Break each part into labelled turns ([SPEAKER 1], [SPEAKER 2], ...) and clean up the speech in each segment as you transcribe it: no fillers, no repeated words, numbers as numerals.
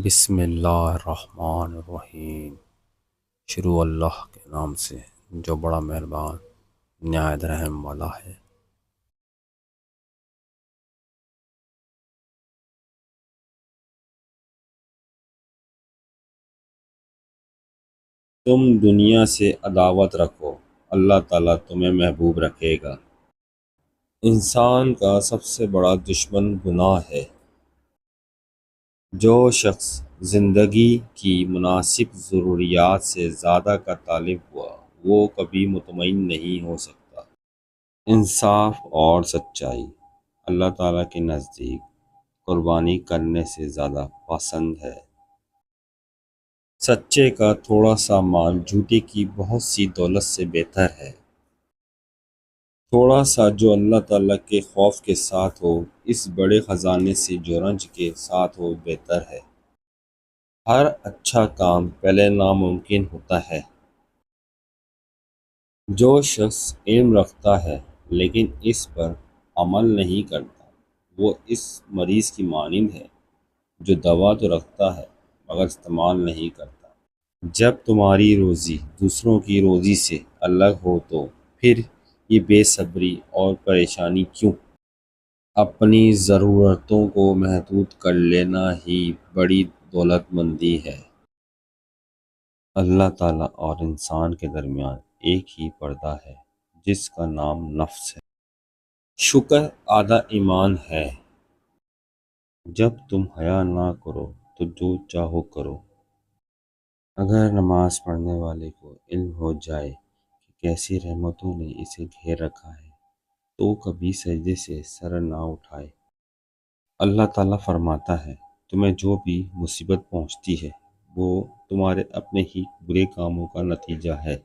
[SPEAKER 1] بسم اللہ الرحمن الرحیم۔ شروع اللہ کے نام سے جو بڑا مہربان نہایت رحم والا ہے۔ تم دنیا سے عداوت رکھو، اللہ تعالیٰ تمہیں محبوب رکھے گا۔ انسان کا سب سے بڑا دشمن گناہ ہے۔ جو شخص زندگی کی مناسب ضروریات سے زیادہ کا طالب ہوا وہ کبھی مطمئن نہیں ہو سکتا۔ انصاف اور سچائی اللہ تعالیٰ کے نزدیک قربانی کرنے سے زیادہ پسند ہے۔ سچے کا تھوڑا سا مال جھوٹے کی بہت سی دولت سے بہتر ہے۔ تھوڑا سا جو اللہ تعالیٰ کے خوف کے ساتھ ہو اس بڑے خزانے سے جو رنج کے ساتھ ہو بہتر ہے۔ ہر اچھا کام پہلے ناممکن ہوتا ہے۔ جو شخص علم رکھتا ہے لیکن اس پر عمل نہیں کرتا وہ اس مریض کی مانند ہے جو دوا تو رکھتا ہے مگر استعمال نہیں کرتا۔ جب تمہاری روزی دوسروں کی روزی سے الگ ہو تو پھر یہ بے صبری اور پریشانی کیوں؟ اپنی ضرورتوں کو محدود کر لینا ہی بڑی دولت مندی ہے۔ اللہ تعالیٰ اور انسان کے درمیان ایک ہی پردہ ہے جس کا نام نفس ہے۔ شکر آدھا ایمان ہے۔ جب تم حیا نہ کرو تو جو چاہو کرو۔ اگر نماز پڑھنے والے کو علم ہو جائے کہ کیسی رحمتوں نے اسے گھیر رکھا ہے تو کبھی سجدے سے سر نہ اٹھائے۔ اللہ تعالیٰ فرماتا ہے تمہیں جو بھی مصیبت پہنچتی ہے وہ تمہارے اپنے ہی برے کاموں کا نتیجہ ہے۔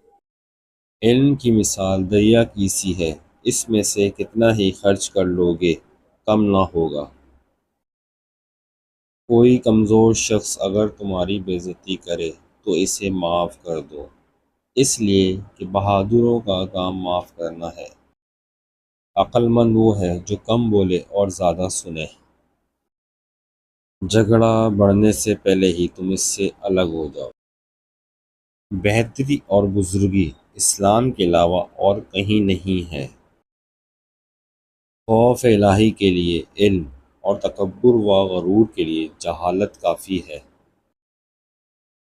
[SPEAKER 1] علم کی مثال دریا کی سی ہے، اس میں سے کتنا ہی خرچ کر لوگے کم نہ ہوگا۔ کوئی کمزور شخص اگر تمہاری بے عزتی کرے تو اسے معاف کر دو، اس لیے کہ بہادروں کا کام معاف کرنا ہے۔ عقل مند وہ ہے جو کم بولے اور زیادہ سنے۔ جھگڑا بڑھنے سے پہلے ہی تم اس سے الگ ہو جاؤ۔ بہتری اور بزرگی اسلام کے علاوہ اور کہیں نہیں ہے۔ خوف الہی کے لیے علم اور تکبر و غرور کے لیے جہالت کافی ہے۔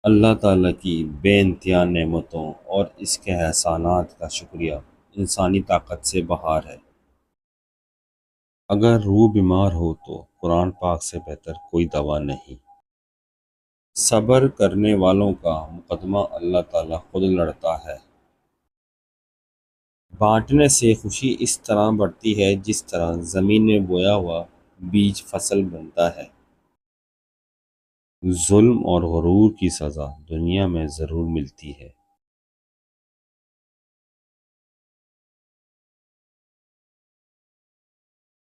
[SPEAKER 1] اللہ تعالیٰ کی بے انتہا نعمتوں اور اس کے احسانات کا شکریہ انسانی طاقت سے باہر ہے۔ اگر روح بیمار ہو تو قرآن پاک سے بہتر کوئی دوا نہیں۔ صبر کرنے والوں کا مقدمہ اللہ تعالیٰ خود لڑتا ہے۔ بانٹنے سے خوشی اس طرح بڑھتی ہے جس طرح زمین میں بویا ہوا بیج فصل بنتا ہے۔ ظلم اور غرور کی سزا دنیا میں ضرور ملتی ہے